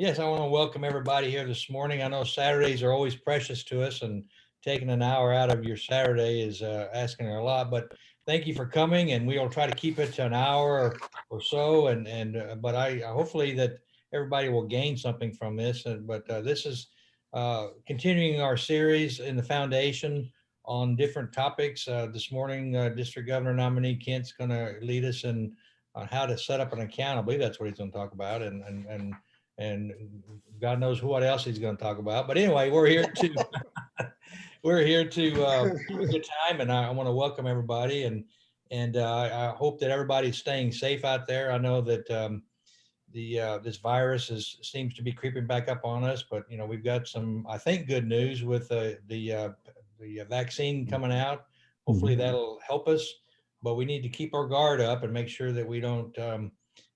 Yes, I want to welcome everybody here this morning. I know Saturdays are always precious to us, and taking an hour out of your Saturday is asking a lot. But thank you for coming, and we'll try to keep it to an hour or so. But I hopefully that everybody will gain something from this. But this is continuing our series in the foundation on different topics. This morning, District Governor nominee Kent's going to lead us in on how to set up an account. I believe that's what he's going to talk about, and God knows what else he's going to talk about. But anyway, we're here to have a good time, and I want to welcome everybody, and I hope that everybody's staying safe out there. I know that this virus seems to be creeping back up on us, but we've got some, I think, good news with the vaccine coming out. Hopefully that'll help us, but we need to keep our guard up and make sure that we don't.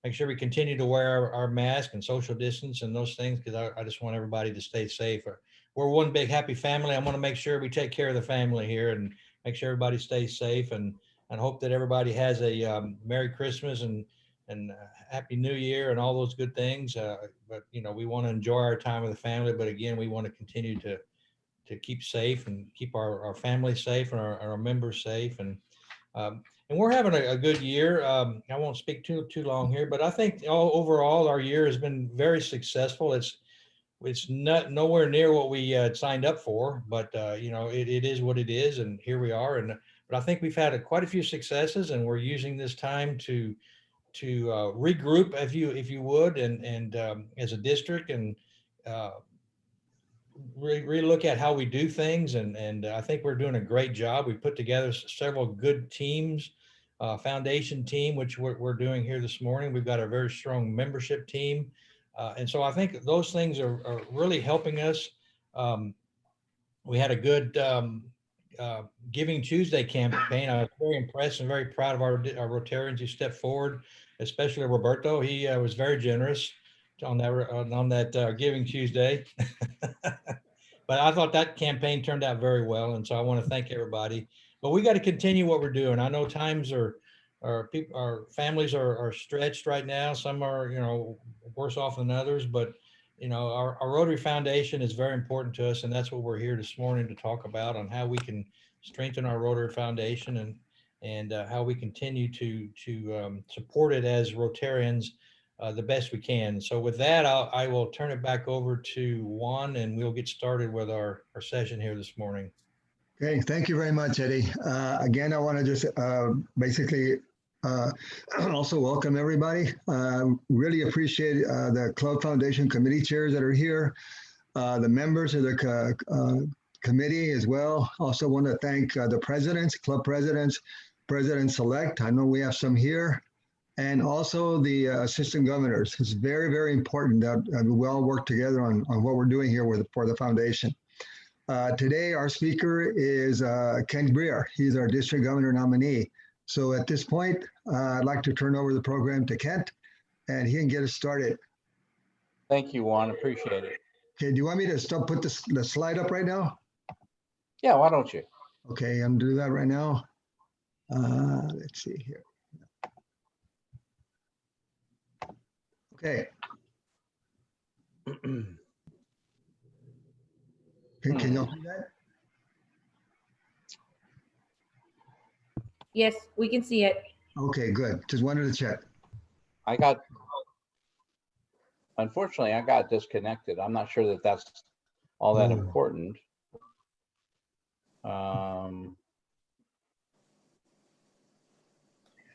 Make sure we continue to wear our mask and social distance and those things, because I just want everybody to stay safe. We're one big happy family. I want to make sure we take care of the family here and make sure everybody stays safe, and hope that everybody has a Merry Christmas and Happy New Year and all those good things. But we want to enjoy our time with the family. But again, we want to continue to keep safe and keep our family safe and our members safe. And we're having a good year. I won't speak too long here, but I think overall our year has been very successful. It's not nowhere near what we signed up for, but it is what it is, and here we are. But I think we've had quite a few successes, and we're using this time to regroup, if you would, and as a district, and relook at how we do things, and I think we're doing a great job. We put together several good teams, foundation team, which we're doing here this morning. We've got a very strong membership team, and so I think those things are really helping us. We had a good Giving Tuesday campaign. I was very impressed and very proud of our Rotarians who stepped forward, especially Roberto. He was very generous on that Giving Tuesday. But I thought that campaign turned out very well, and so I want to thank everybody. But we got to continue what we're doing. I know times our families are stretched right now. Some are worse off than others, but our Rotary Foundation is very important to us, and that's what we're here this morning to talk about, on how we can strengthen our Rotary Foundation and how we continue to support it as Rotarians the best we can. So with that, I will turn it back over to Juan, and we'll get started with our session here this morning. Okay, thank you very much, Eddie. Again, I want to just basically also welcome everybody. Really appreciate the Club Foundation committee chairs that are here, the members of the committee as well. Also want to thank the presidents, club presidents, president-select. I know we have some here. And also the assistant governors. It's very, very important that we all work together on what we're doing here for the foundation. Today, our speaker is Kent Grier. He's our district governor nominee. So at this point, I'd like to turn over the program to Kent, and he can get us started. Thank you, Juan. Appreciate it. Okay, do you want me to put the slide up right now? Yeah, why don't you? Okay, I'm gonna do that right now. Let's see here. Okay. Can you see that? Yes, we can see it. Okay, good. Just wanted to check. Unfortunately, I got disconnected. I'm not sure that that's all that important.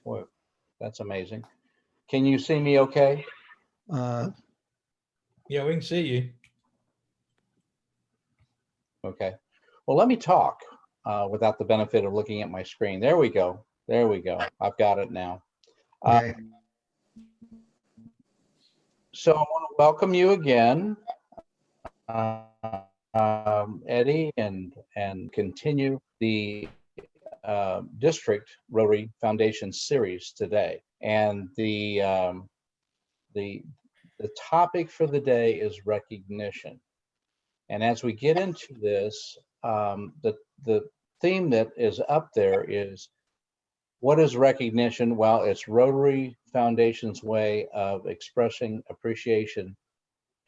Boy, that's amazing. Can you see me okay? Yeah, we can see you. Okay. Well, let me talk without the benefit of looking at my screen. There we go. There we go. I've got it now. Okay. So I want to welcome you again, Eddie, and continue the District Rotary Foundation series today. And the topic for the day is recognition. And as we get into this, the theme that is up there is, what is recognition? Well, it's Rotary Foundation's way of expressing appreciation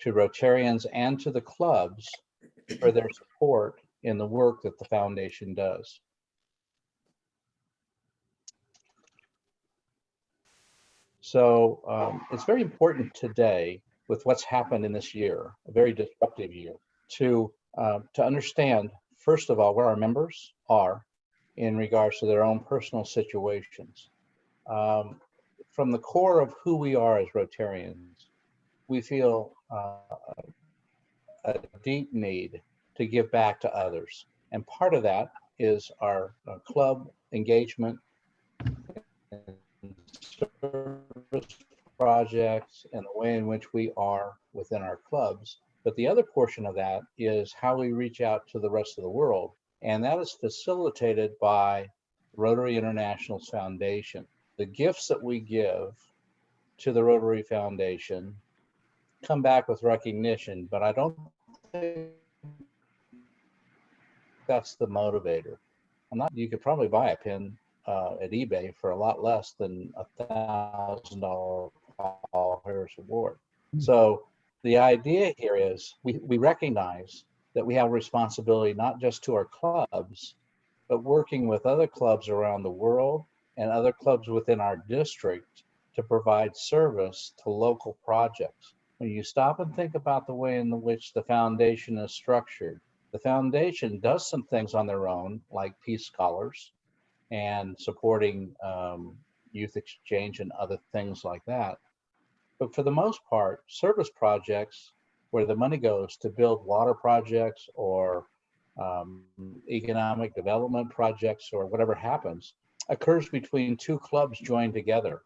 to Rotarians and to the clubs for their support in the work that the foundation does. So it's very important today, with what's happened in this year, a very disruptive year, to understand, first of all, where our members are in regards to their own personal situations. From the core of who we are as Rotarians, we feel a deep need to give back to others. And part of that is our club engagement, service projects, and the way in which we are within our clubs. But the other portion of that is how we reach out to the rest of the world. And that is facilitated by Rotary International's Foundation. The gifts that we give to the Rotary Foundation come back with recognition, but I don't think that's the motivator. You could probably buy a pin at eBay for a lot less than $1,000 Paul Harris Award. So the idea here is we recognize that we have a responsibility not just to our clubs, but working with other clubs around the world and other clubs within our district to provide service to local projects. When you stop and think about the way in which the foundation is structured, the foundation does some things on their own, like Peace Scholars and supporting youth exchange and other things like that. But for the most part, service projects where the money goes to build water projects or economic development projects or whatever happens occurs between two clubs joined together.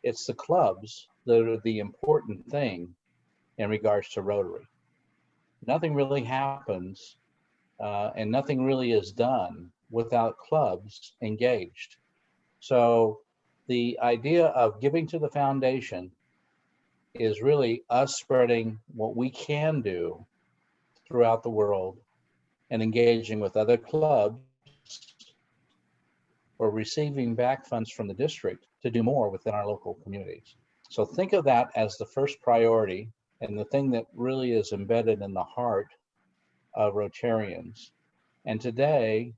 It's the clubs that are the important thing in regards to Rotary. Nothing really happens and nothing really is done without clubs engaged. So the idea of giving to the foundation is really us spreading what we can do throughout the world and engaging with other clubs or receiving back funds from the district to do more within our local communities. So think of that as the first priority and the thing that really is embedded in the heart of Rotarians. And today,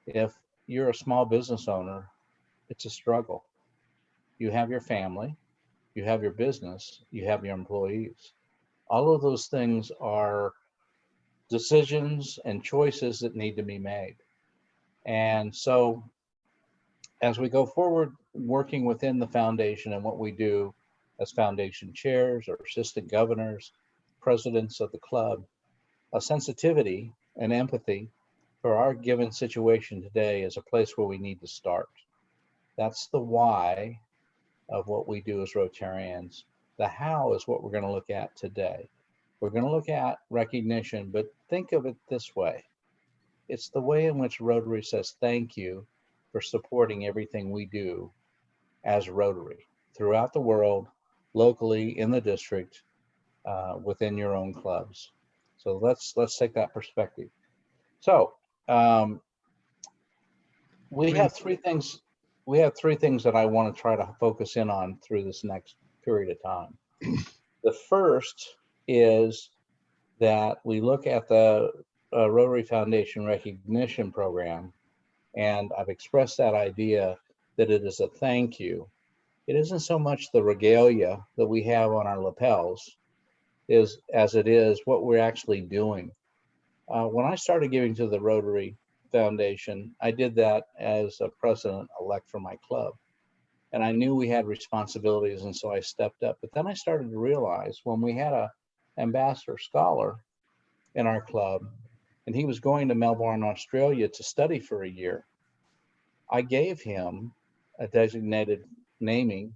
if you're a small business owner, it's a struggle. You have your family, you have your business, you have your employees. All of those things are decisions and choices that need to be made. And so as we go forward working within the foundation and what we do as foundation chairs or assistant governors, presidents of the club, a sensitivity and empathy for our given situation today is a place where we need to start. That's the why of what we do as Rotarians. The how is what we're going to look at today. We're going to look at recognition, but think of it this way. It's the way in which Rotary says thank you for supporting everything we do as Rotary throughout the world, locally, in the district, within your own clubs. So let's take that perspective. So we have three things. We have three things that I want to try to focus in on through this next period of time. The first is that we look at the Rotary Foundation Recognition Program, and I've expressed that idea that it is a thank you. It isn't so much the regalia that we have on our lapels as it is what we're actually doing. When I started giving to the Rotary Foundation, I did that as a president-elect for my club. And I knew we had responsibilities, and so I stepped up. But then I started to realize when we had a ambassador scholar in our club, and he was going to Melbourne, Australia to study for a year, I gave him a designated naming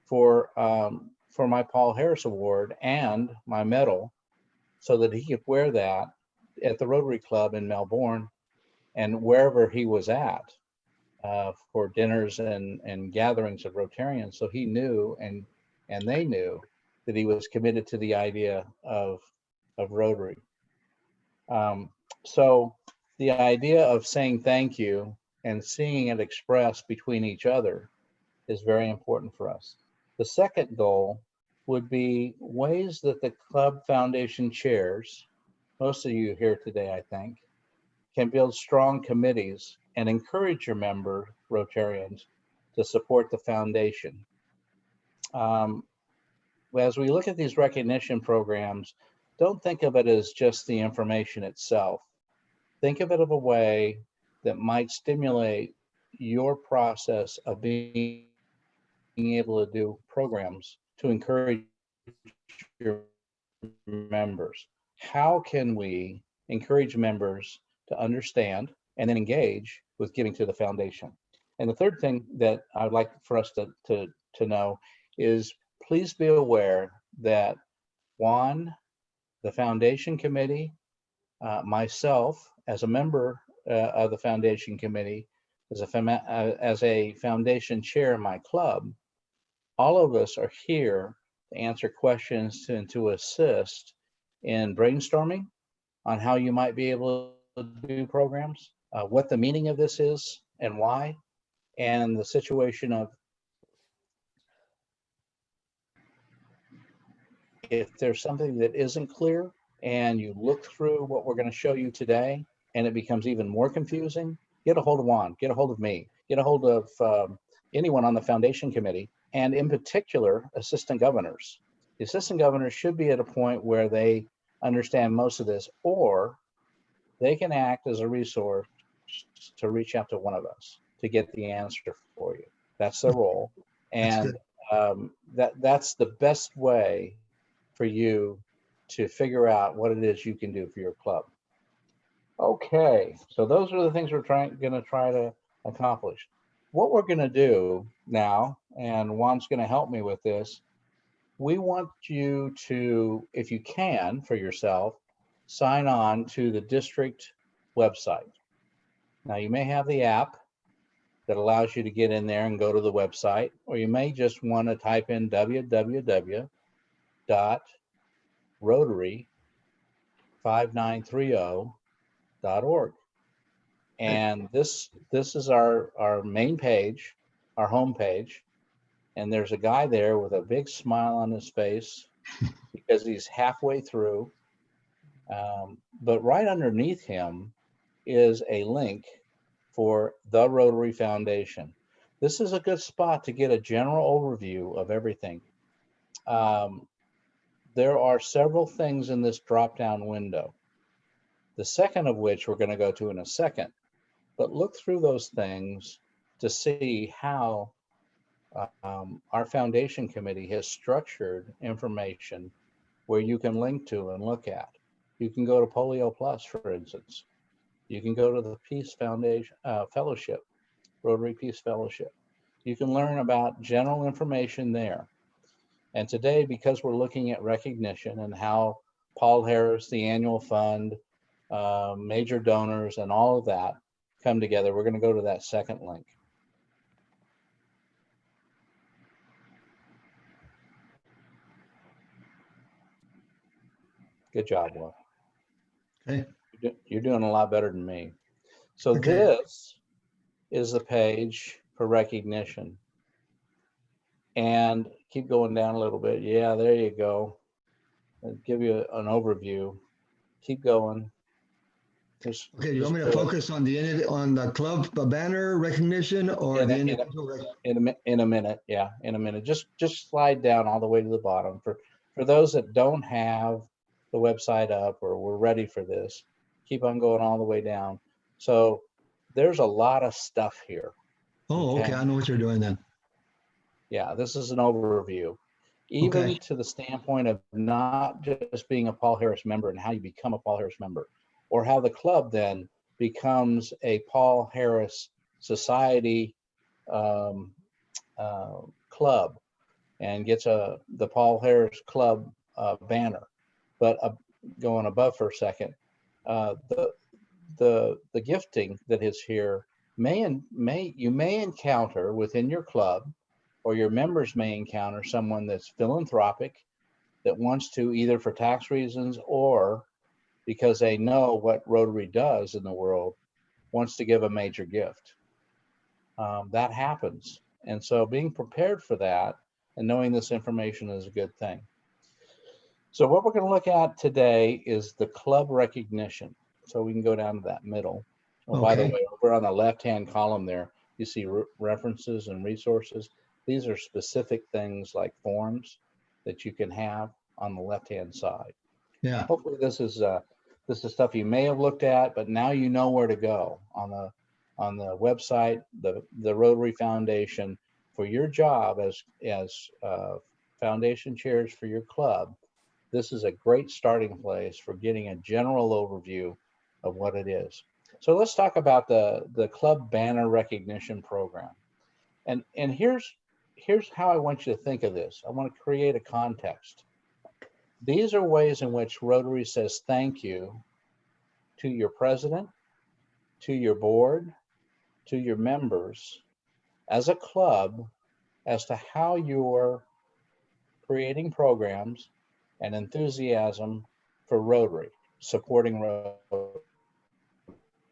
for my Paul Harris Award and my medal so that he could wear that at the Rotary Club in Melbourne and wherever he was at for dinners and gatherings of Rotarians. So he knew and they knew that he was committed to the idea of Rotary. So the idea of saying thank you and seeing it expressed between each other is very important for us. The second goal would be ways that the club foundation chairs, most of you here today, I think, can build strong committees and encourage your member Rotarians to support the foundation. As we look at these recognition programs, don't think of it as just the information itself. Think of it of a way that might stimulate your process of being able to do programs to encourage your members. How can we encourage members to understand and then engage with giving to the foundation? And the third thing that I'd like for us to know is, please be aware that Juan, the foundation committee, myself as a member of the foundation committee, as a foundation chair in my club, all of us are here to answer questions and to assist in brainstorming on how you might be able to do programs, what the meaning of this is and why, and the situation of if there's something that isn't clear and you look through what we're going to show you today and it becomes even more confusing, get a hold of Juan, get a hold of me, get a hold of anyone on the foundation committee, and in particular, assistant governors. The assistant governors should be at a point where they understand most of this, or they can act as a resource to reach out to one of us to get the answer for you. That's their role. And that's the best way for you to figure out what it is you can do for your club. Okay, so those are the things we're going to try to accomplish. What we're going to do now, and Juan's going to help me with this, we want you to, if you can for yourself, sign on to the district website. Now, you may have the app that allows you to get in there and go to the website, or you may just want to type in www.rotary5930.org. And this is our main page, our home page. And there's a guy there with a big smile on his face because he's halfway through. But right underneath him is a link for the Rotary Foundation. This is a good spot to get a general overview of everything. There are several things in this drop-down window, the second of which we're going to go to in a second. But look through those things to see how our foundation committee has structured information where you can link to and look at. You can go to Polio Plus, for instance. You can go to the Peace Foundation Fellowship, Rotary Peace Fellowship. You can learn about general information there. And today, because we're looking at recognition and how Paul Harris, the annual fund, major donors, and all of that come together, we're going to go to that second link. Good job, Will. Okay. You're doing a lot better than me. So Okay. This is the page for recognition. And keep going down a little bit. Yeah, there you go. I'll give you an overview. Keep going. Okay, you want me to focus on the club banner recognition or the individual? In a minute, yeah, in a minute. Just slide down all the way to the bottom. For those that don't have the website up or we're ready for this, keep on going all the way down. So there's a lot of stuff here. Oh, okay, I know what you're doing then. Yeah, this is an overview. Even to the standpoint of not just being a Paul Harris member and how you become a Paul Harris member, or how the club then becomes a Paul Harris Society club and gets the Paul Harris Club banner. But going above for a second, the gifting that is here you may encounter within your club, or your members may encounter someone that's philanthropic that wants to, either for tax reasons or because they know what Rotary does in the world, wants to give a major gift. That happens. And so being prepared for that and knowing this information is a good thing. So what we're going to look at today is the club recognition. So we can go down to that middle. Oh, by the way, over on the left-hand column there, you see references and resources. These are specific things like forms that you can have on the left-hand side. Yeah. Hopefully this is stuff you may have looked at, but now you know where to go on the website, the Rotary Foundation. For your job as foundation chairs for your club, this is a great starting place for getting a general overview of what it is. So let's talk about the club banner recognition program. And here's how I want you to think of this. I want to create a context. These are ways in which Rotary says thank you to your president, to your board, to your members as a club as to how you're creating programs and enthusiasm for Rotary, supporting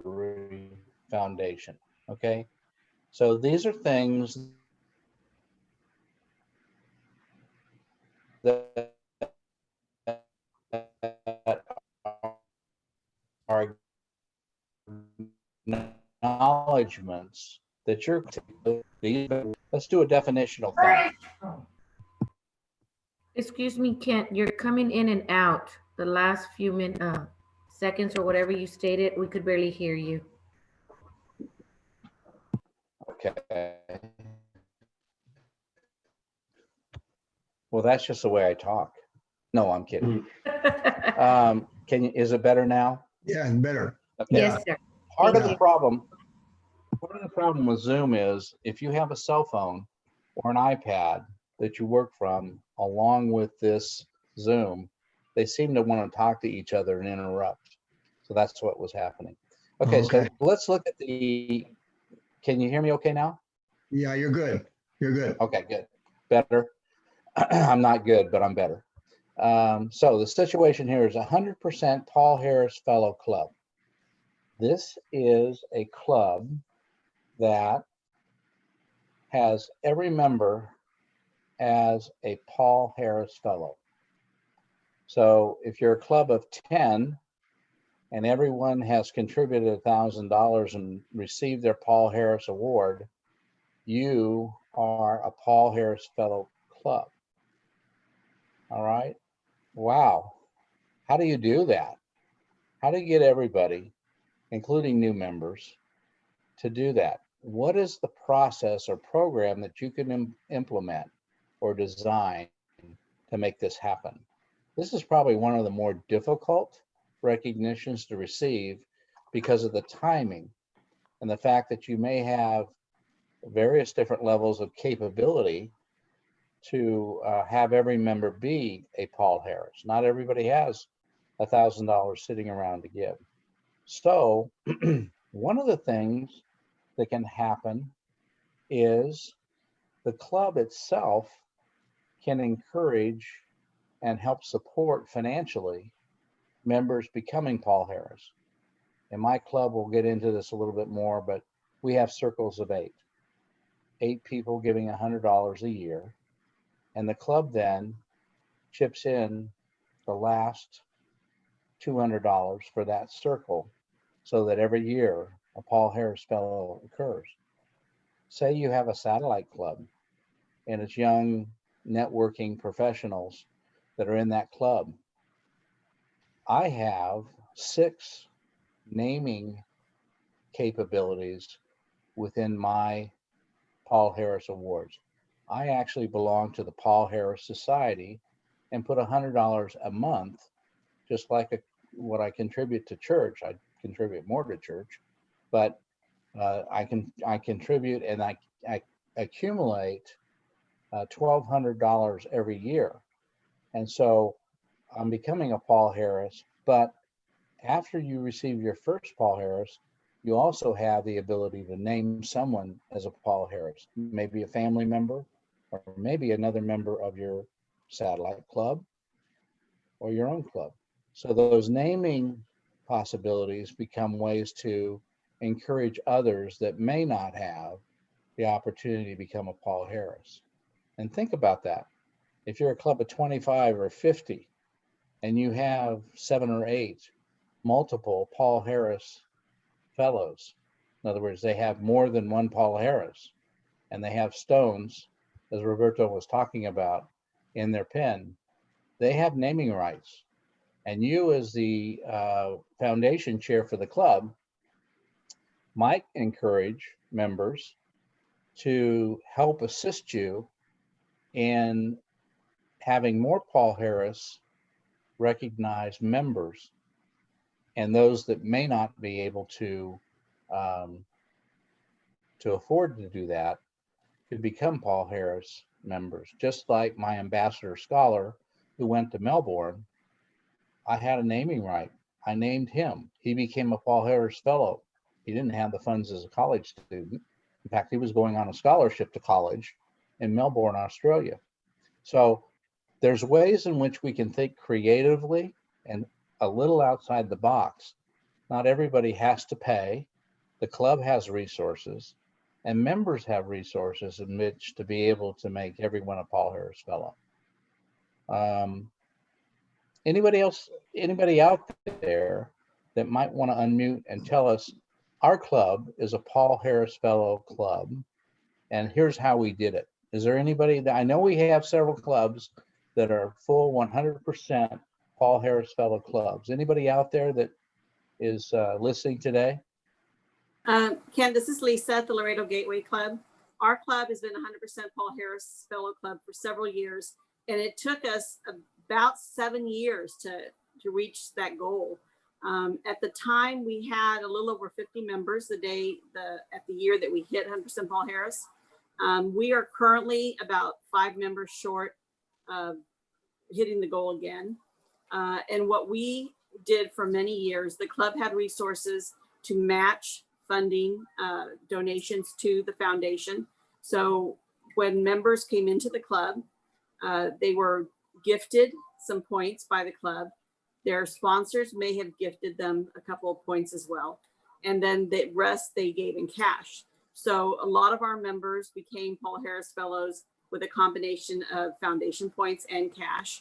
Rotary Foundation. Okay, so these are things that are acknowledgments that you're. Let's do a definitional thing. Excuse me, Kent, you're coming in and out. The last few seconds or whatever you stated, we could barely hear you. Okay. Well, that's just the way I talk. No, I'm kidding. Is it better now? Yeah, and better. Okay. Yes, sir. Part of the problem with Zoom is if you have a cell phone or an iPad that you work from along with this Zoom, they seem to want to talk to each other and interrupt. So that's what was happening. Okay, so let's look at can you hear me okay now? Yeah, you're good. You're good. Okay, good. Better. I'm not good, but I'm better. So the situation here is 100% Paul Harris Fellow Club. This is a club that has every member as a Paul Harris Fellow. So if you're a club of 10 and everyone has contributed $1,000 and received their Paul Harris Award, you are a Paul Harris Fellow Club. All right. Wow. How do you do that? How do you get everybody, including new members, to do that? What is the process or program that you can implement or design to make this happen? This is probably one of the more difficult recognitions to receive because of the timing and the fact that you may have various different levels of capability to have every member be a Paul Harris. Not everybody has $1,000 sitting around to give. So one of the things that can happen is the club itself can encourage and help support financially members becoming Paul Harris. In my club, we'll get into this a little bit more, but we have circles of 8 people giving $100 a year. And the club then chips in the last $200 for that circle so that every year a Paul Harris Fellow occurs. Say you have a satellite club and it's young networking professionals that are in that club. I have 6 naming capabilities within my Paul Harris Awards. I actually belong to the Paul Harris Society and put $100 a month, just like what I contribute to church. I contribute more to church, but I contribute and I accumulate $1,200 every year. And so I'm becoming a Paul Harris, but after you receive your first Paul Harris, you also have the ability to name someone as a Paul Harris, maybe a family member, or maybe another member of your satellite club or your own club. So those naming possibilities become ways to encourage others that may not have the opportunity to become a Paul Harris. And think about that. If you're a club of 25 or 50 and you have 7 or 8 multiple Paul Harris fellows, in other words, they have more than one Paul Harris, and they have stones, as Roberto was talking about, in their pen, they have naming rights. And you, as the foundation chair for the club, might encourage members to help assist you in having more Paul Harris recognized members, and those that may not be able to afford to do that could become Paul Harris members. Just like my ambassador scholar who went to Melbourne, I had a naming right. I named him. He became a Paul Harris Fellow. He didn't have the funds as a college student. In fact, he was going on a scholarship to college in Melbourne, Australia. So there's ways in which we can think creatively and a little outside the box. Not everybody has to pay. The club has resources, and members have resources in which to be able to make everyone a Paul Harris Fellow. Anybody else, anybody out there that might want to unmute and tell us, our club is a Paul Harris Fellow club, and here's how we did it. Is there anybody that, I know we have several clubs that are full 100% Paul Harris Fellow clubs. Anybody out there that is listening today? Ken, this is Lisa at the Laredo Gateway Club. Our club has been 100% Paul Harris Fellow Club for several years, and it took us about 7 years to reach that goal. At the time, we had a little over 50 members at the year that we hit 100% Paul Harris. We are currently about 5 members short of hitting the goal again. And what we did for many years, the club had resources to match funding donations to the foundation. So when members came into the club, they were gifted some points by the club. Their sponsors may have gifted them a couple of points as well. And then the rest they gave in cash. So a lot of our members became Paul Harris Fellows with a combination of foundation points and cash.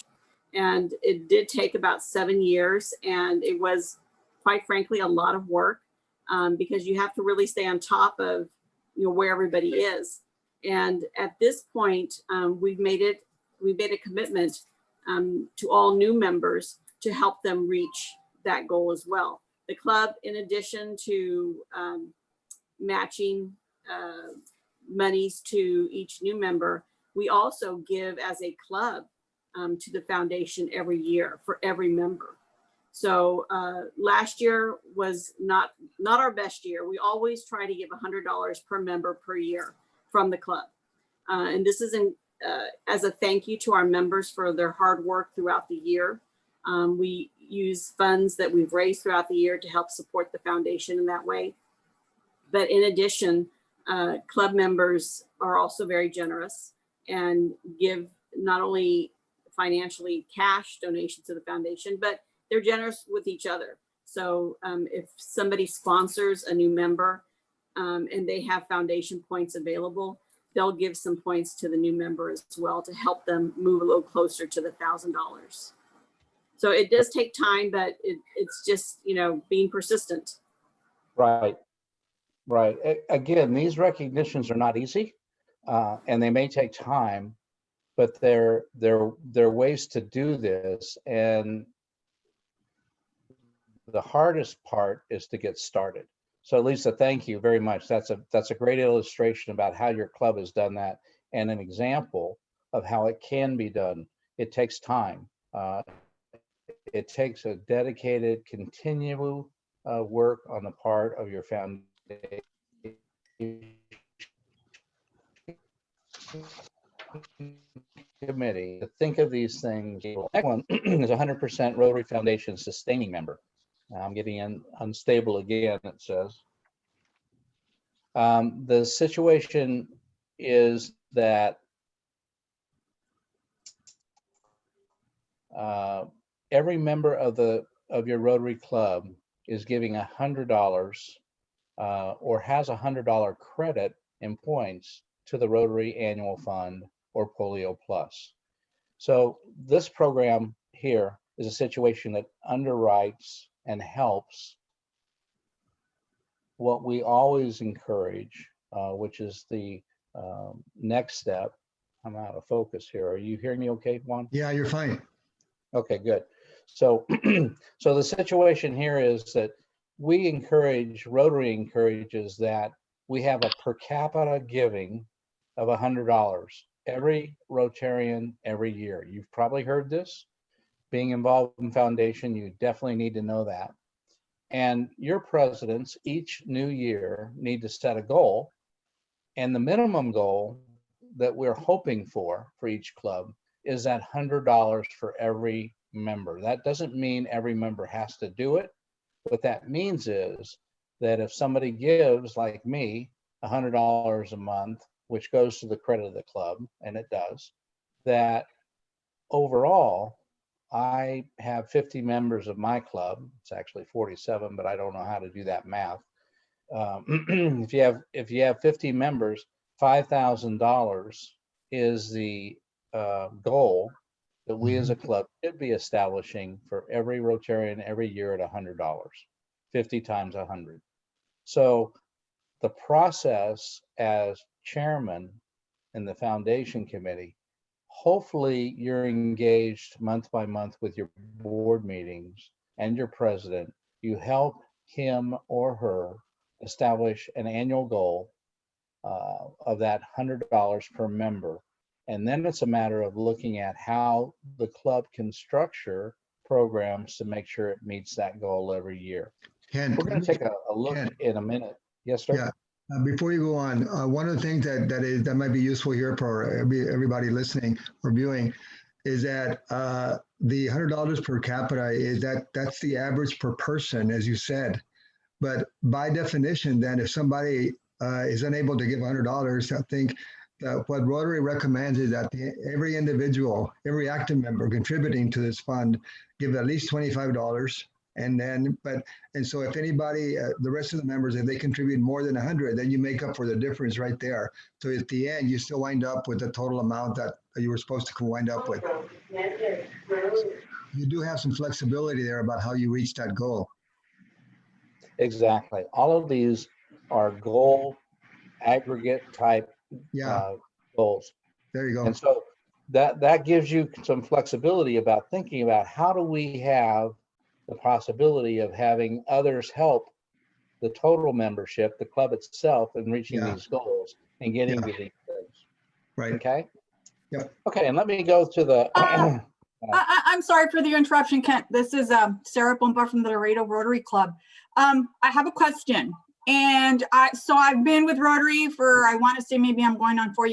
And it did take about 7 years, and it was, quite frankly, a lot of work because you have to really stay on top of where everybody is. And at this point, we've made a commitment to all new members to help them reach that goal as well. The club, in addition to matching monies to each new member, we also give as a club to the foundation every year for every member. So last year was not our best year. We always try to give $100 per member per year from the club. And this is as a thank you to our members for their hard work throughout the year. We use funds that we've raised throughout the year to help support the foundation in that way. But in addition, club members are also very generous and give not only financially cash donations to the foundation, but they're generous with each other. So if somebody sponsors a new member and they have foundation points available, they'll give some points to the new member as well to help them move a little closer to the $1,000. So it does take time, but it's just, being persistent. Right. Right. Again, these recognitions are not easy, and they may take time, but they're ways to do this. And the hardest part is to get started. So Lisa, thank you very much. That's a great illustration about how your club has done that, and an example of how it can be done. It takes time. It takes a dedicated, continual work on the part of your foundation committee to think of these things. Next one is 100% Rotary Foundation sustaining member. I'm getting unstable again, it says. The situation is that every member of your Rotary Club is giving $100 or has $100 credit in points to the Rotary Annual Fund or Polio Plus. So this program here is a situation that underwrites and helps what we always encourage, which is the next step. I'm out of focus here. Are you hearing me okay, Juan? Yeah, you're fine. Okay, good. So, so the situation here is that we encourage, Rotary encourages that we have a per capita giving of $100 every Rotarian every year. You've probably heard this. Being involved in foundation, you definitely need to know that. And your presidents each new year need to set a goal. And the minimum goal that we're hoping for each club is that $100 for every member. That doesn't mean every member has to do it. What that means is that if somebody gives, like me, $100 a month, which goes to the credit of the club, and it does, that overall, I have 50 members of my club. It's actually 47, but I don't know how to do that math. If you have 50 members, $5,000 is the goal that we as a club should be establishing for every Rotarian every year at $100, 50 times 100. So the process as chairman in the foundation committee, hopefully you're engaged month by month with your board meetings and your president. You help him or her establish an annual goal of that $100 per member. And then it's a matter of looking at how the club can structure programs to make sure it meets that goal every year. Ken, We're going to take a look Ken. in a minute. Yes, sir. Yeah. Before you go on, one of the things that might be useful here for everybody listening or viewing is that the $100 per capita that's the average per person, as you said. But by definition, then, if somebody is unable to give $100, I think what Rotary recommends is that every individual, every active member contributing to this fund, give at least $25. And so if anybody, the rest of the members, if they contribute more than 100, then you make up for the difference right there. So at the end, you still wind up with the total amount that you were supposed to wind up with. You do have some flexibility there about how you reach that goal. Exactly. All of these are goal aggregate type goals. There you go. And so that gives you some flexibility about thinking about how do we have the possibility of having others help the total membership, the club itself, in reaching these goals and getting to these things. Right. Okay. Yep. Okay. And let me go to the. I'm sorry for the interruption, Kent. This is Sarah Bomba from the Laredo Rotary Club. I have a question. And I've been with Rotary for, I want to say maybe I'm going on 4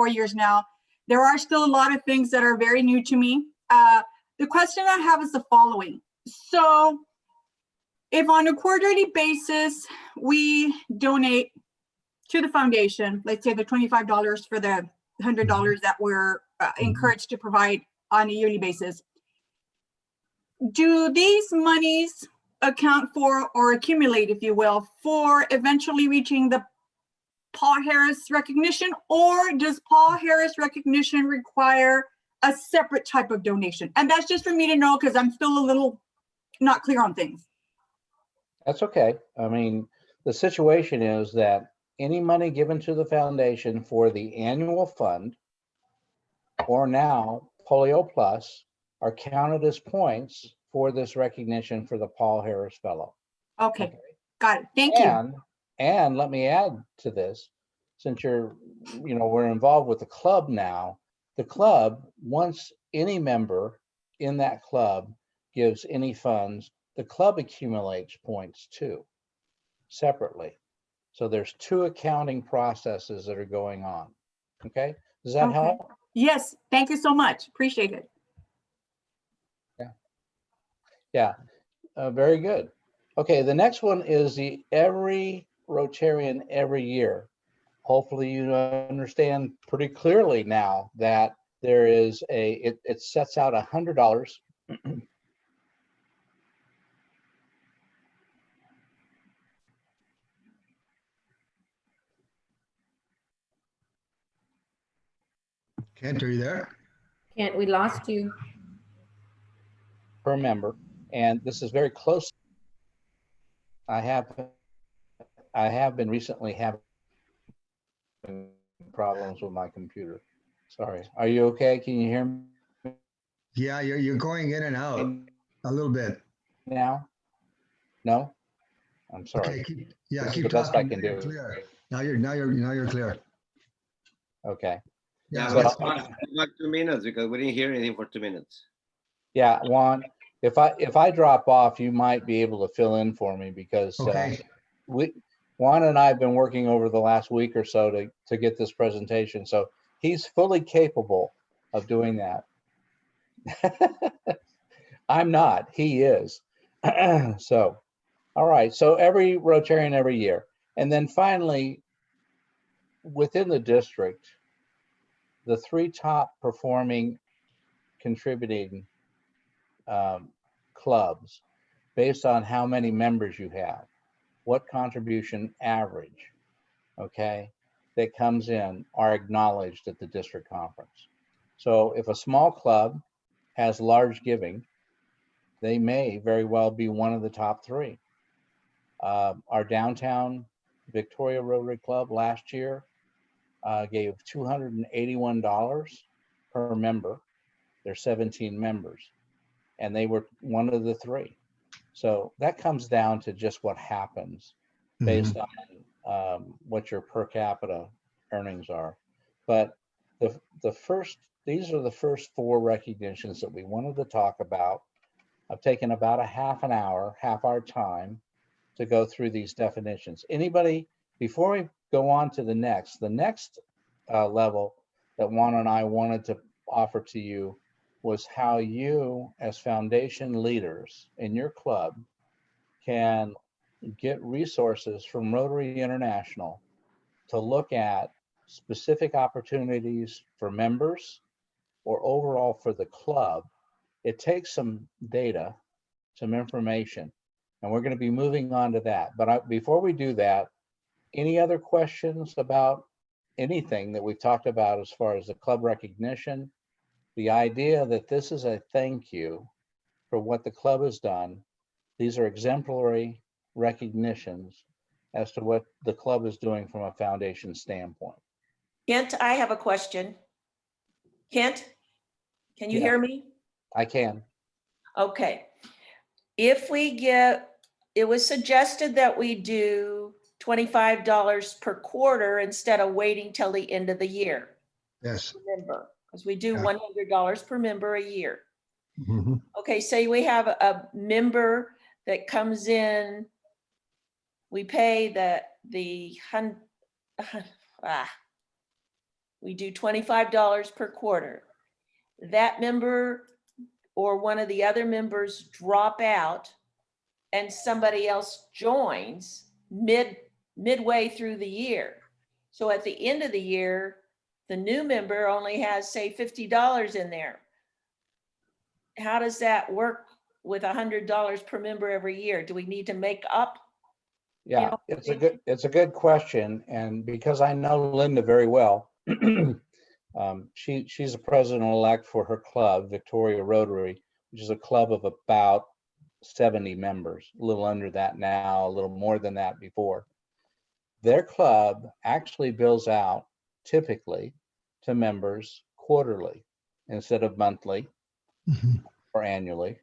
years now. There are still a lot of things that are very new to me. The question I have is the following. So if on a quarterly basis, we donate to the foundation, let's say the $25 for the $100 that we're encouraged to provide on a yearly basis, do these monies account for or accumulate, if you will, for eventually reaching the Paul Harris recognition, or does Paul Harris recognition require a separate type of donation? And that's just for me to know, because I'm still a little not clear on things. That's okay. I mean, the situation is that any money given to the foundation for the annual fund or now Polio Plus are counted as points for this recognition for the Paul Harris Fellow. Okay. Got it. Thank you. And let me add to this, since we're involved with the club now, the club, once any member in that club gives any funds, the club accumulates points too, separately. So there's two accounting processes that are going on. Okay, does that help? Yes, thank you so much. Appreciate it. Yeah, very good. Okay, the next one is the every Rotarian every year. Hopefully you understand pretty clearly now that there is it sets out $100. Kent, are you there? Kent, we lost you. per member. And this is very close. I have been recently having problems with my computer. Sorry. Are you okay? Can you hear me Yeah, you're going in and out a little bit. now? No? I'm sorry. Okay, keep This is keep the best I talking. can Now you're do. clear. Now you're clear. Okay. Yeah, So- that's Like 2 minutes because we didn't hear anything for 2 minutes. Yeah, Juan, if I drop off, you might be able to fill in for me because okay. Juan and I have been working over the last week or so to get this presentation. So he's fully capable of doing that. I'm not, he is. So, all right. So every Rotarian every year. And then finally, within the district, the 3 top performing contributing clubs based on how many members you have, what contribution average, okay, that comes in are acknowledged at the district conference. So if a small club has large giving, they may very well be one of the top 3. Our downtown Victoria Rotary Club last year gave $281 per member. There's 17 members, and they were one of the 3. So that comes down to just what happens based on what your per capita earnings are. But these are the first 4 recognitions that we wanted to talk about. I've taken about a half our time to go through these definitions. Anybody, before we go on to the next level that Juan and I wanted to offer to you was how you as foundation leaders in your club can get resources from Rotary International to look at specific opportunities for members or overall for the club. It takes some data, some information, and we're going to be moving on to that. But before we do that, any other questions about anything that we've talked about as far as the club recognition? The idea that this is a thank you for what the club has done. These are exemplary recognitions as to what the club is doing from a foundation standpoint. Kent, I have a question. Kent, can you Yeah. hear me? I can. Okay. If we it was suggested that we do $25 per quarter instead of waiting till the end of the year. Yes. Member, because we do Yeah. $100 per member a year. Mhm. Okay, say we have a member that comes in, we pay we do $25 per quarter. That member or one of the other members drop out and somebody else joins midway through the year. So at the end of the year, the new member only has, say, $50 in there. How does that work with $100 per member every year? Do we need to make up? Yeah, it's a good question. And because I know Linda very well, she's a president-elect for her club, Victoria Rotary, which is a club of about 70 members, a little under that now, a little more than that before. Their club actually bills out typically to members quarterly instead of monthly or annually.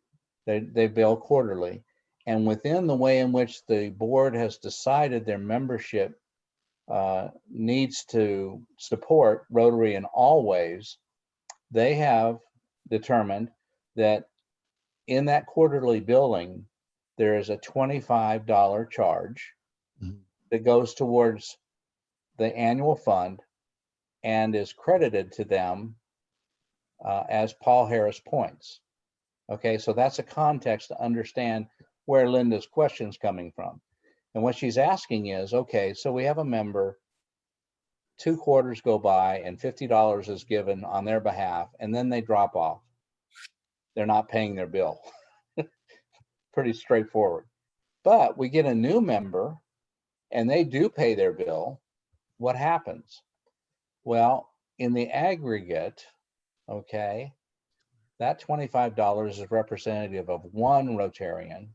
They bill quarterly. And within the way in which the board has decided their membership needs to support Rotary in all ways, they have determined that in that quarterly billing, there is a $25 charge that goes towards the annual fund and is credited to them as Paul Harris points. Okay, so that's a context to understand where Linda's question's coming from. And what she's asking is, okay, so we have a member, 2 quarters go by and $50 is given on their behalf, and then they drop off. They're not paying their bill. Pretty straightforward. But we get a new member and they do pay their bill. What happens? Well, in the aggregate, okay, that $25 is representative of one Rotarian.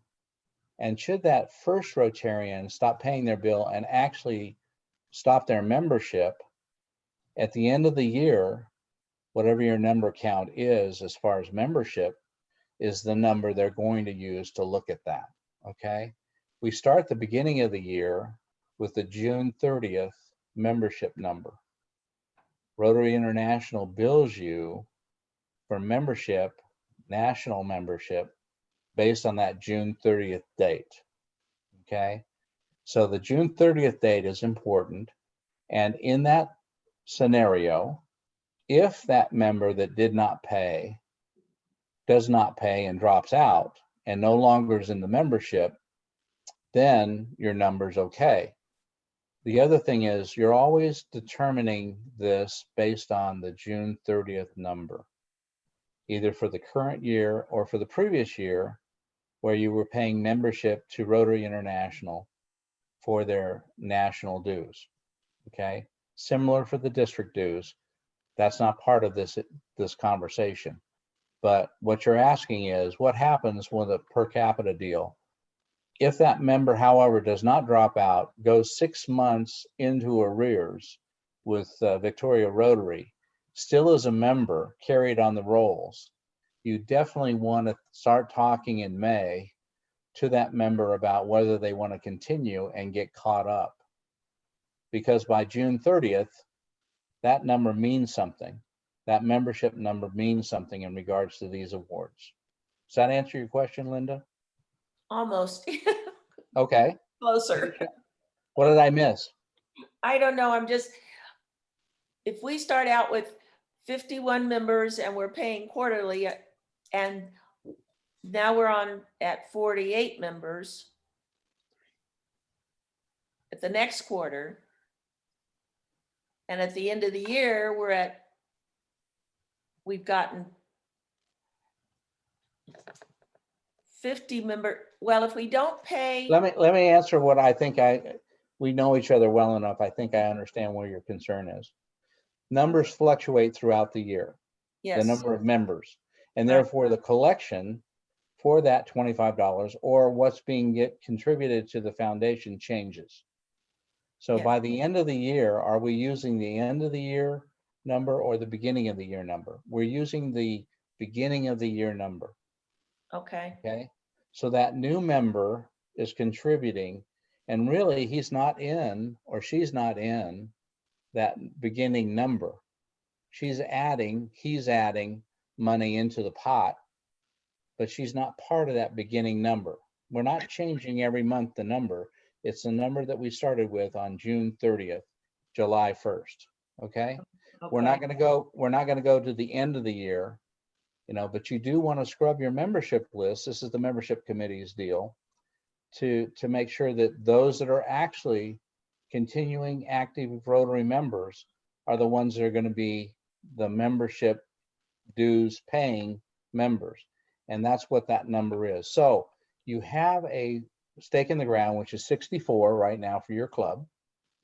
And should that first Rotarian stop paying their bill and actually stop their membership, at the end of the year, whatever your number count is as far as membership is the number they're going to use to look at that, okay? We start the beginning of the year with the June 30th membership number. Rotary International bills you for membership, national membership, based on that June 30th date, okay? So the June 30th date is important. And in that scenario, if that member that did not pay does not pay and drops out and no longer is in the membership, then your number's okay. The other thing is you're always determining this based on the June 30th number, either for the current year or for the previous year where you were paying membership to Rotary International for their national dues, okay? Similar for the district dues. That's not part of this conversation. But what you're asking is what happens with a per capita deal? If that member, however, does not drop out, goes 6 months into arrears with Victoria Rotary, still as a member carried on the rolls, you definitely want to start talking in May to that member about whether they want to continue and get caught up. Because by June 30th, that number means something. That membership number means something in regards to these awards. Does that answer your question, Linda? Almost. Okay. Closer. What did I miss? I don't know. I'm just, if we start out with 51 members and we're paying quarterly, and now we're on at 48 members at the next quarter, and at the end of the year, we've gotten 50 member. Well, if we don't pay. Let me answer what I think we know each other well enough. I think I understand where your concern is. Numbers fluctuate throughout the year, Yes. the number of members, and therefore the collection for that $25 or what's being contributed to the foundation changes. So by the end of the year, are we using the end of the year number or the beginning of the year number? We're using the beginning of the year number. Okay. Okay. So that new member is contributing, and really he's not in or she's not in that beginning number. He's adding money into the pot, but she's not part of that beginning number. We're not changing every month the number. It's the number that we started with on June 30th, July 1st. Okay. We're not going to go to the end of the year, but you do want to scrub your membership list. This is the membership committee's deal to make sure that those that are actually continuing active Rotary members are the ones that are going to be the membership dues paying members. And that's what that number is. So you have a stake in the ground, which is 64 right now for your club.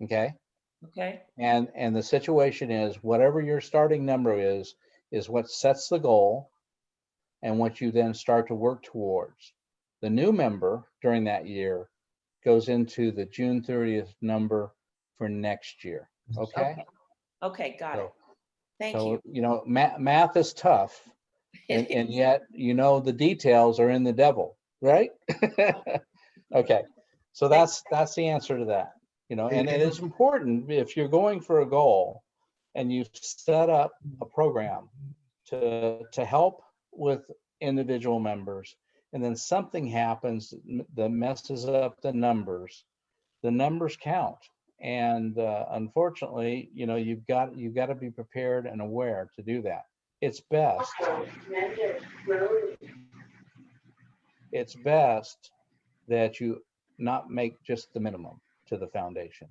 Okay. Okay. And the situation is whatever your starting number is what sets the goal and what you then start to work towards. The new member during that year goes into the June 30th number for next year. Okay. Okay. Got it. Thank you. you. Math is tough, and yet, the details are in the devil, right? Okay. So that's the answer to that, and it is important if you're going for a goal and you set up a program to help with individual members, and then something happens that messes up the numbers count. And unfortunately, you've got to be prepared and aware to do that. It's best that you not make just the minimum to the foundation.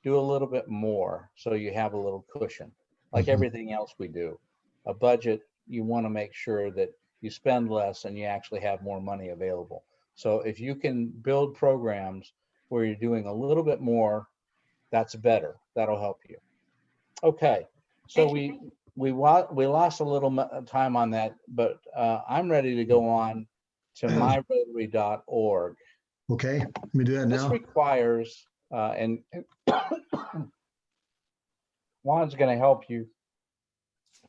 Do a little bit more so you have a little cushion. Like everything else we do. A budget, you want to make sure that you spend less and you actually have more money available. So if you can build programs where you're doing a little bit more, that's better. That'll help you. Okay, So we lost a little time on that, but I'm ready to go on to myrotary.org. Okay, let me do that This now. requires, and Juan's going to help you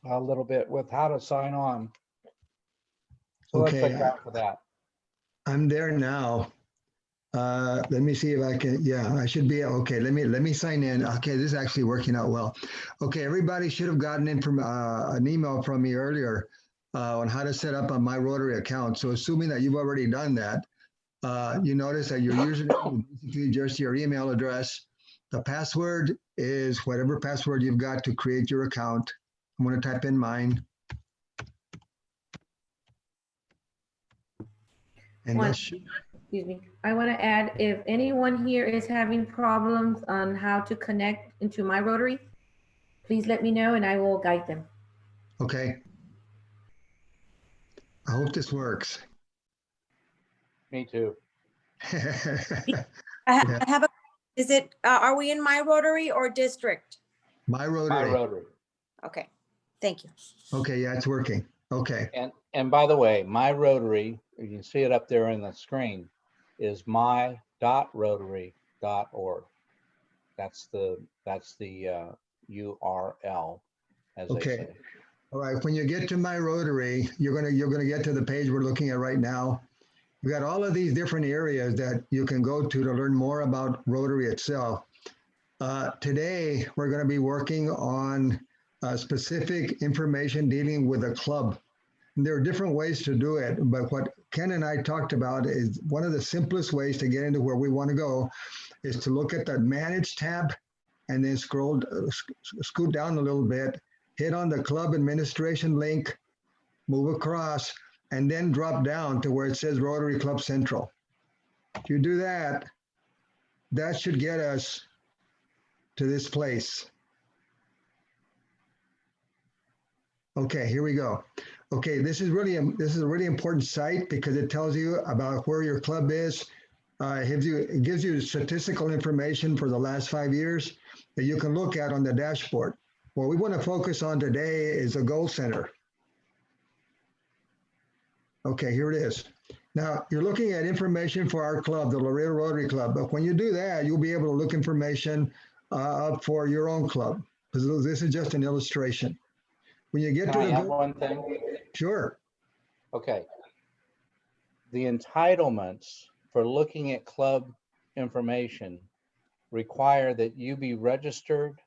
a little bit with how to sign on. So let's Okay, look out for that. I'm there now. Let me see if I can, yeah, I should be, okay, let me sign in. Okay, this is actually working out well. Okay, everybody should have gotten an email from me earlier on how to set up a My Rotary account. So assuming that you've already done that, you notice that your username is basically just your email address. The password is whatever password you've got to create your account. I'm going to type in mine. And One. that should, Excuse me. I want to add, if anyone here is having problems on how to connect into My Rotary, please let me know and I will guide them. okay. I hope this works. Me too. Yeah. I have a, is it, are we in My Rotary or district? My My Rotary. Rotary. Okay, thank you. Okay, yeah, it's working. Okay. And by the way, My Rotary, you can see it up there on the screen, is my.rotary.org. That's the URL, as they Okay. say. All right. When you get to My Rotary, you're gonna get to the page we're looking at right now. We got all of these different areas that you can go to learn more about Rotary itself. Today, we're going to be working on specific information dealing with a club. And there are different ways to do it, but what Ken and I talked about is one of the simplest ways to get into where we want to go is to look at the Manage tab and then scoot down a little bit, hit on the club administration link, move across, and then drop down to where it says Rotary Club Central. If you do that, that should get us to this place. Okay, here we go. Okay, this is a really important site because it tells you about where your club is. It gives you statistical information for the last 5 years that you can look at on the dashboard. What we want to focus on today is the goal center. Okay, here it is. Now, you're looking at information for our club, the Laredo Rotary Club, but when you do that, you'll be able to look information up for your own club, because this is just an illustration. When you get Can to I the add one thing? Sure. Okay. The entitlements for looking at club information require that you be registered,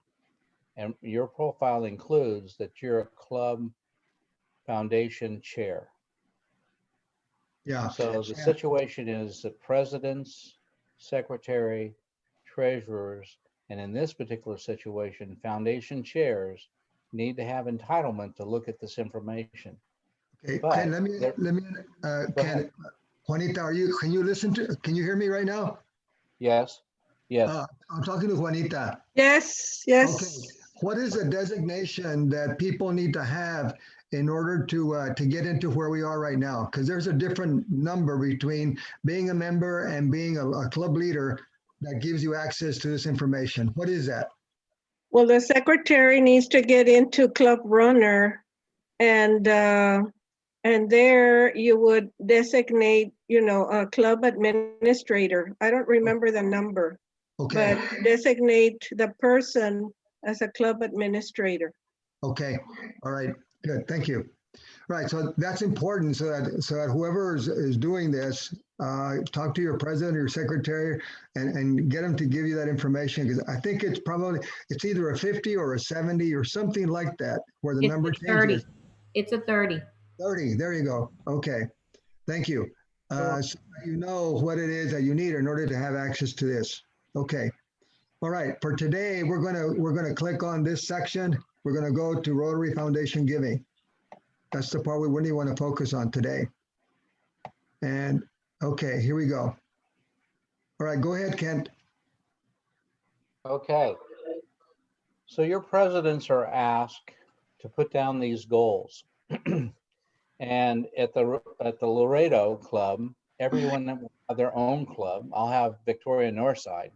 and your profile includes that you're a club foundation chair. Yeah. So the situation is that presidents, secretary, treasurers, and in this particular situation, foundation chairs need to have entitlement to look at this information. Okay, But Ken, let me, Ken, Juanita, can you hear me right now? Yes, yes. I'm talking to Juanita. Yes, Okay, what is the designation that people need to have in order to get into where we are right now? Because there's a different number between being a member and being a club leader that gives you access to this information. What is that? Well, the secretary needs to get into Club Runner, and there you would designate, a club administrator. I don't remember the number. Okay. But designate the person as a club administrator. Okay. All right. Good. Thank you. Right. So that's important so that whoever is doing this, talk to your president or your secretary and get them to give you that information, because I think it's either a 50 or a 70 or something like that where the number changes. 30. It's a 30. 30. There you go. Okay. Thank you. So you know what it is that you need in order to have access to this. Okay. All right. For today, we're gonna click on this section. We're gonna go to Rotary Foundation Giving. That's the part we really want to focus on today. And okay, here we go. All right, go ahead, Kent. Okay. So your presidents are asked to put down these goals. And at the Laredo Club, everyone will have their own club. I'll have Victoria Northside.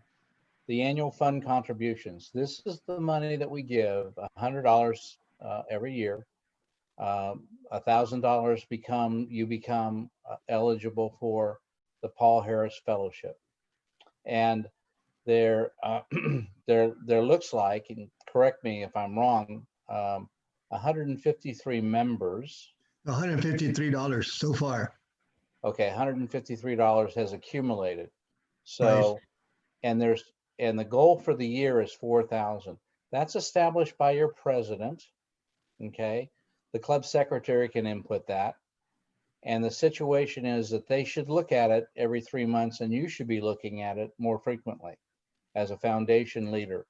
the annual fund contributions. This is the money that we give, $100 every year. $1,000 you become eligible for the Paul Harris Fellowship. And there looks like, and correct me if I'm wrong, 153 members. $153 so far. Okay, $153 has accumulated. So, Right. and the goal for the year is 4,000. That's established by your president. Okay, the club secretary can input that. And the situation is that they should look at it every 3 months, and you should be looking at it more frequently as a foundation leader.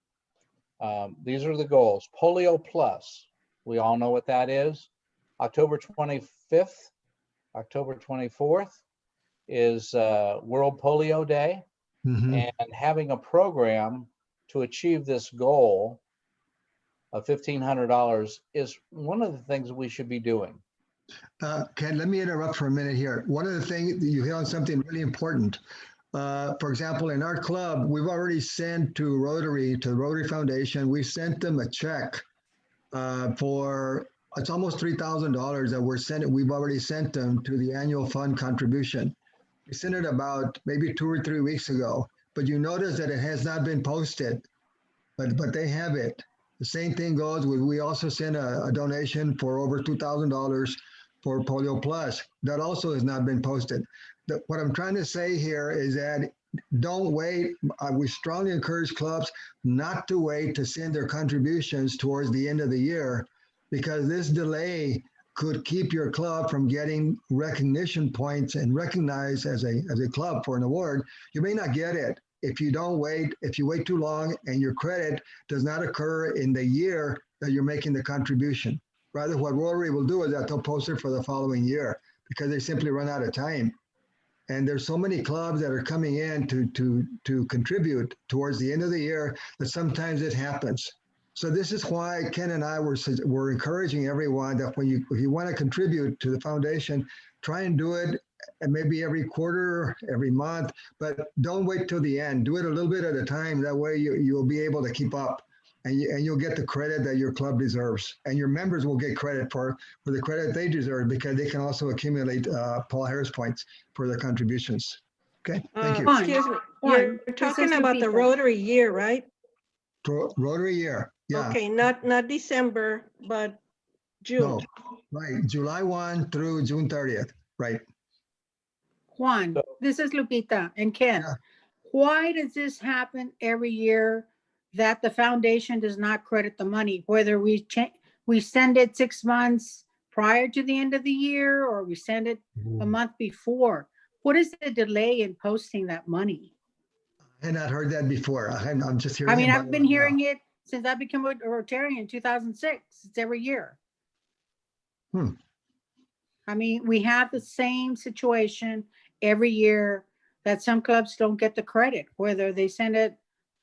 These are the goals. Polio Plus, we all know what that is. October 25th, October 24th is World Polio Day. Mhm. And having a program to achieve this goal of $1,500 is one of the things that we should be doing. Ken, let me interrupt for a minute here. One of the things, you hit on something really important. For example, in our club, we've already sent to Rotary, to the Rotary Foundation, we sent them a check for, it's almost $3,000 that we've already sent them to the annual fund contribution. We sent it about maybe 2 or 3 weeks ago, but you notice that it has not been posted, but they have it. The same thing goes with, we also sent a donation for over $2,000 for Polio Plus. That also has not been posted. What I'm trying to say here is that don't wait. We strongly encourage clubs not to wait to send their contributions towards the end of the year, because this delay could keep your club from getting recognition points and recognized as a club for an award. You may not get it if you don't wait, if you wait too long and your credit does not occur in the year that you're making the contribution. Rather, what Rotary will do is that they'll post it for the following year because they simply run out of time. And there's so many clubs that are coming in to contribute towards the end of the year that sometimes it happens. So this is why Ken and I were encouraging everyone that if you want to contribute to the foundation, try and do it maybe every quarter, every month, but don't wait till the end. Do it a little bit at a time. That way you'll be able to keep up, and you'll get the credit that your club deserves, and your members will get credit for the credit they deserve, because they can also accumulate Paul Harris points for their contributions. Okay, thank you. Excuse me, you're talking about the Rotary year, right? Rotary year, yeah. Okay, not December, but June. No, right, July 1 through June 30th, right. Juan, this is Lupita and Ken. Yeah. Why does this happen every year that the foundation does not credit the money, whether we send it 6 months prior to the end of the year or we send it a month before? What is the delay in posting that money? I had not heard that before. I'm just hearing. I mean, about I've been hearing it since I became a Rotarian in 2006. It's every year. I mean, we have the same situation every year that some clubs don't get the credit, whether they send it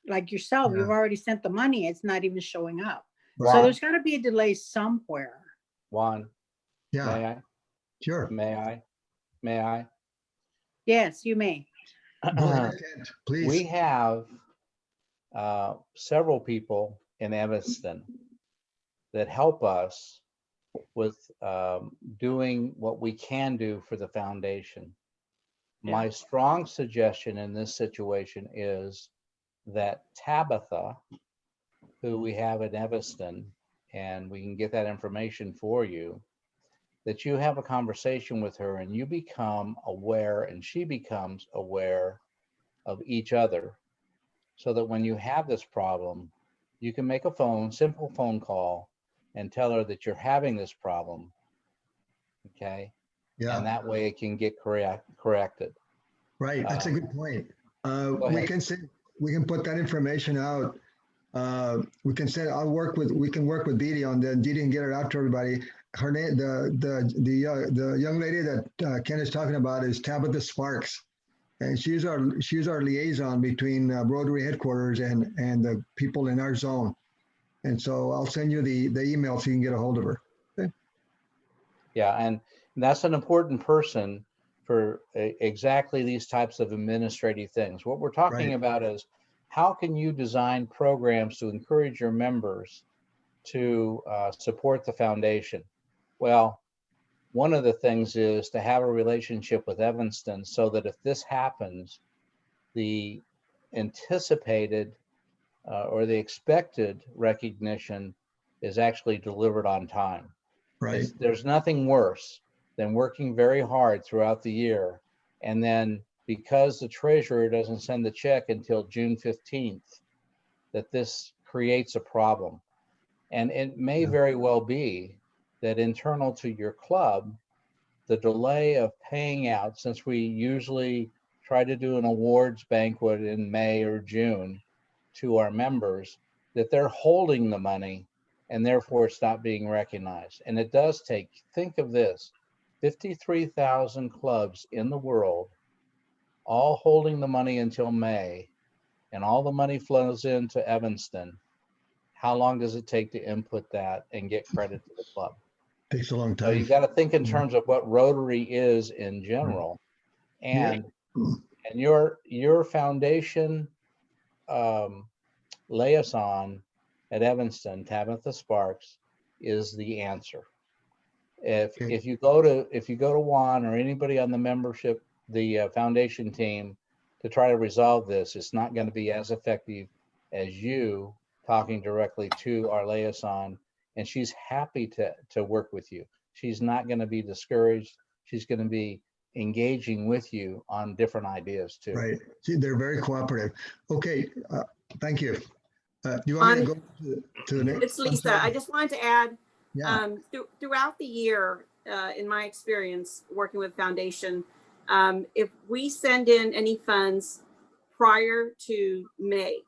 like yourself, Yeah. you've already sent the money, it's not even showing up. Right. So there's got to be a delay somewhere. Juan, Yeah, may I? sure. May I? Yes, you may. Go ahead, Kent, please. We have several people in Evanston that help us with doing what we can do for the foundation. My strong suggestion in this situation is that Tabitha, who we have in Evanston, and we can get that information for you, that you have a conversation with her and you become aware and she becomes aware of each other, so that when you have this problem, you can make a simple phone call and tell her that you're having this problem. Okay. Yeah. And that way it can get corrected. Right, that's a good point. Go We ahead. we can put that information out. We can say we can work with Dee on that. Dee can get it out to everybody. Her name, the young lady that Ken is talking about is Tabitha Sparks, and she's our liaison between Rotary headquarters and the people in our zone. And so I'll send you the email so you can get a hold of her. Okay? Yeah, and that's an important person for exactly these types of administrative things. What we're talking Right. about is how can you design programs to encourage your members to support the foundation? Well, one of the things is to have a relationship with Evanston so that if this happens, the anticipated or the expected recognition is actually delivered on time. Right. There's nothing worse than working very hard throughout the year, and then because the treasurer doesn't send the check until June 15th, that this creates a problem. And it may very well be that internal to your club, the delay of paying out, since we usually try to do an awards banquet in May or June to our members, that they're holding the money and therefore it's not being recognized. And it does take, think of this, 53,000 clubs in the world, all holding the money until May, and all the money flows into Evanston. How long does it take to input that and get credit to the club? Takes a long So time. you got to think in terms of what Rotary is in general, and your foundation liaison at Evanston, Tabitha Sparks, is the answer. If you go to Juan or anybody on the membership, the foundation team, to try to resolve this, it's not going to be as effective as you talking directly to our liaison, and she's happy to work with you. She's not going to be discouraged. She's going to be engaging with you on different ideas too. Right. See, they're very cooperative. Okay. Thank you. Do you want me to go to the next? It's Lisa. I just wanted to add, Yeah. Throughout the year, in my experience working with foundation, if we send in any funds prior to May,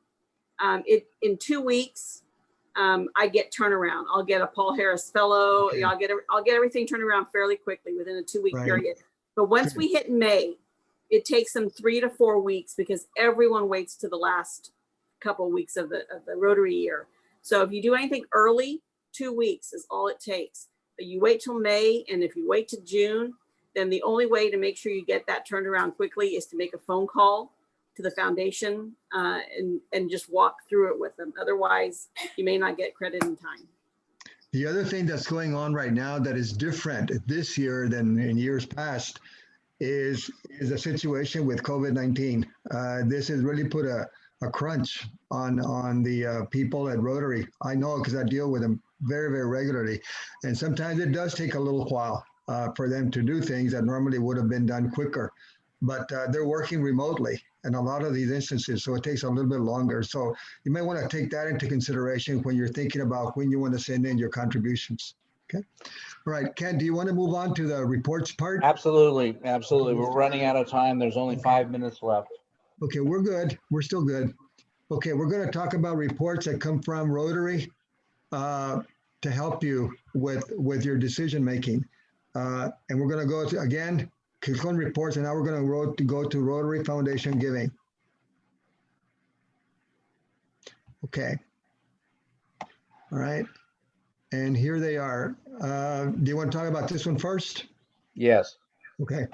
in 2 weeks, I get turnaround. I'll get a Paul Harris Fellow. Okay. I'll get everything turned around fairly quickly within a 2 week Right. period. But once we hit May, it takes them 3 to 4 weeks because everyone waits to the last couple of weeks of the Rotary year. So if you do anything early, 2 weeks is all it takes. But you wait till May, and if you wait to June, then the only way to make sure you get that turned around quickly is to make a phone call to the foundation and just walk through it with them. Otherwise, you may not get credit in time. The other thing that's going on right now that is different this year than in years past is a situation with COVID-19. This has really put a crunch on the people at Rotary. I know because I deal with them very, very regularly. And sometimes it does take a little while for them to do things that normally would have been done quicker. But they're working remotely in a lot of these instances, so it takes a little bit longer. So you may want to take that into consideration when you're thinking about when you want to send in your contributions. Okay. All right, Ken, do you want to move on to the reports part? Absolutely, absolutely. We're running out of time. There's only 5 minutes left. Okay, we're good. We're still good. Okay, we're going to talk about reports that come from Rotary to help you with your decision making. And we're going to go to, again, click on reports, and now we're going to go to Rotary Foundation Giving. Okay. All right. And here they are. Do you want to talk about this one first? Yes. Okay.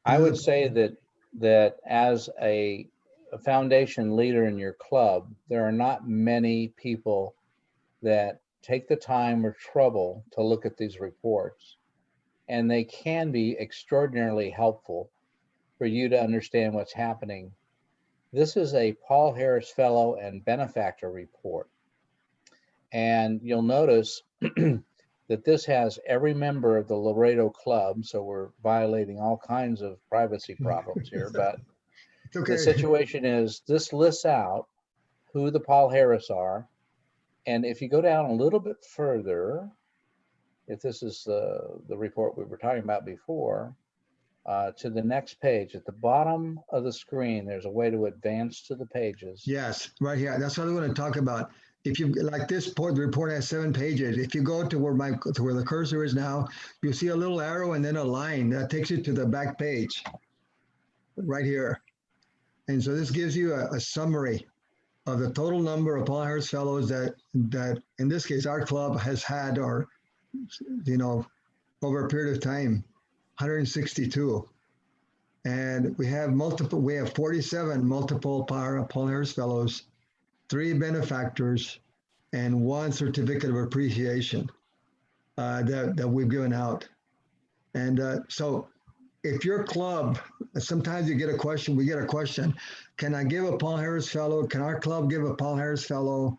I would say that as a foundation leader in your club, there are not many people that take the time or trouble to look at these reports, and they can be extraordinarily helpful for you to understand what's happening. This is a Paul Harris Fellow and Benefactor report, and you'll notice that this has every member of the Laredo Club, so we're violating all kinds of privacy problems here, but okay. The situation is this lists out who the Paul Harris are. And if you go down a little bit further, if this is the report we were talking about before, to the next page, at the bottom of the screen, there's a way to advance to the pages. Yes, right here. That's what I want to talk about. If you like this report, the report has 7 pages. If you go to where the cursor is now, you'll see a little arrow and then a line that takes you to the back page right here. And so this gives you a summary of the total number of Paul Harris Fellows that in this case our club has had, or over a period of time, 162. And we have 47 multiple Paul Harris Fellows, 3 benefactors, and 1 certificate of appreciation that we've given out. And so if your club, sometimes you get a question, we get a question, can I give a Paul Harris Fellow, can our club give a Paul Harris Fellow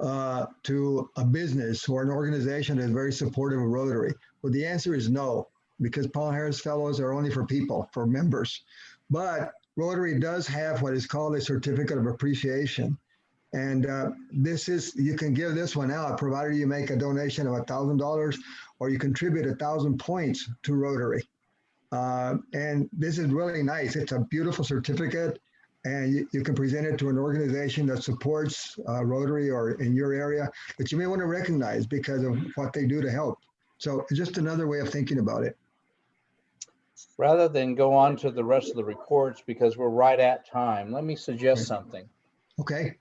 to a business or an organization that is very supportive of Rotary? Well, the answer is no, because Paul Harris Fellows are only for people, for members. But Rotary does have what is called a certificate of appreciation. And you can give this one out, provided you make a donation of $1,000 or you contribute 1,000 points to Rotary. And this is really nice. It's a beautiful certificate, and you can present it to an organization that supports Rotary or in your area that you may want to recognize because of what they do to help. So it's just another way of thinking about it. Rather than go on to the rest of the reports, because we're right at time, let me suggest something. Okay.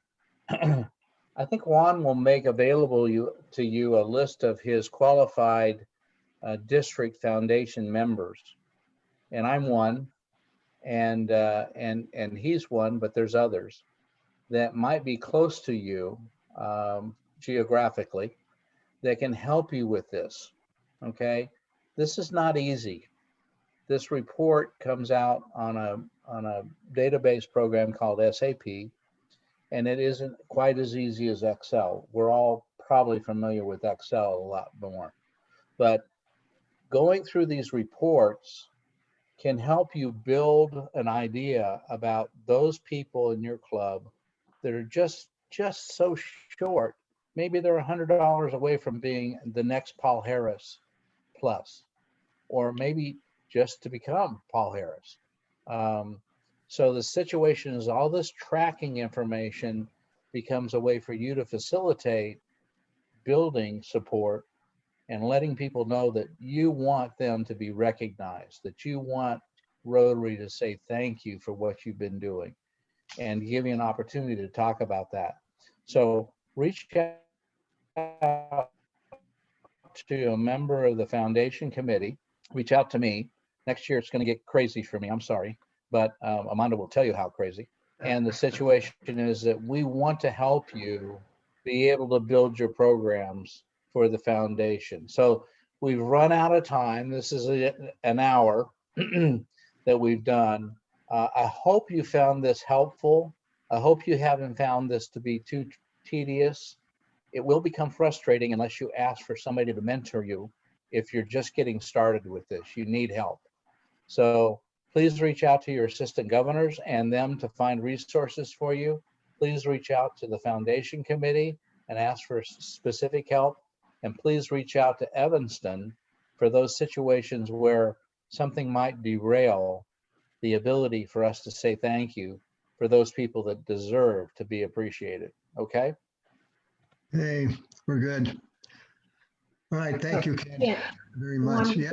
I think Juan will make available to you a list of his qualified district foundation members. And I'm one, and he's one, but there's others that might be close to you geographically that can help you with this. Okay, this is not easy. This report comes out on a database program called SAP, and it isn't quite as easy as Excel. We're all probably familiar with Excel a lot more, but going through these reports can help you build an idea about those people in your club that are just so short. Maybe they're $100 away from being the next Paul Harris Plus, or maybe just to become Paul Harris. So the situation is all this tracking information becomes a way for you to facilitate building support and letting people know that you want them to be recognized, that you want Rotary to say thank you for what you've been doing, and give you an opportunity to talk about that. So reach out to a member of the foundation committee, reach out to me. Next year it's going to get crazy for me, I'm sorry, but Amanda will tell you how crazy. And the situation is that we want to help you be able to build your programs for the foundation. So we've run out of time. This is an hour that we've done. I hope you found this helpful. I hope you haven't found this to be too tedious. It will become frustrating unless you ask for somebody to mentor you. If you're just getting started with this, you need help. So please reach out to your assistant governors and them to find resources for you. Please reach out to the foundation committee and ask for specific help. And please reach out to Evanston for those situations where something might derail the ability for us to say thank you for those people that deserve to be appreciated. Okay? Hey, we're good. All right, thank you, Ken, Yeah. very much. Yeah.